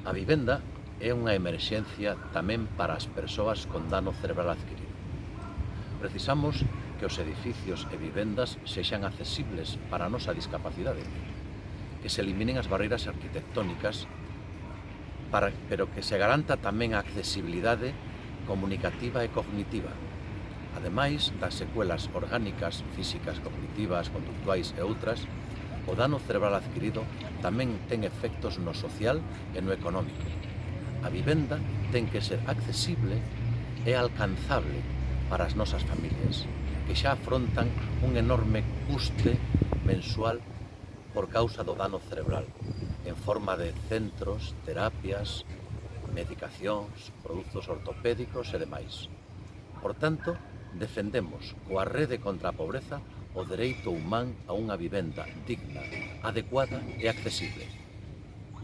A vivenda é unha emerxencia tamén para as persoas con dano cerebral adquirido. Precisamos que os edificios e vivendas sexan accesibles para a nosa discapacidade, que se eliminen as barreiras arquitectónicas, pero que se garanta tamén a accesibilidade comunicativa e cognitiva, ademais das secuelas orgánicas, físicas, cognitivas, conductuais e outras. O dano cerebral adquirido tamén ten efectos no social e no económico. A vivenda ten que ser accesible e alcanzable para as nosas familias, que xa afrontan un enorme custe mensual por causa do dano cerebral, en forma de centros, terapias, medicacións, produtos ortopédicos e demais. Por tanto, defendemos coa Rede contra a Pobreza o dereito humán a unha vivenda digna, adecuada e accesible.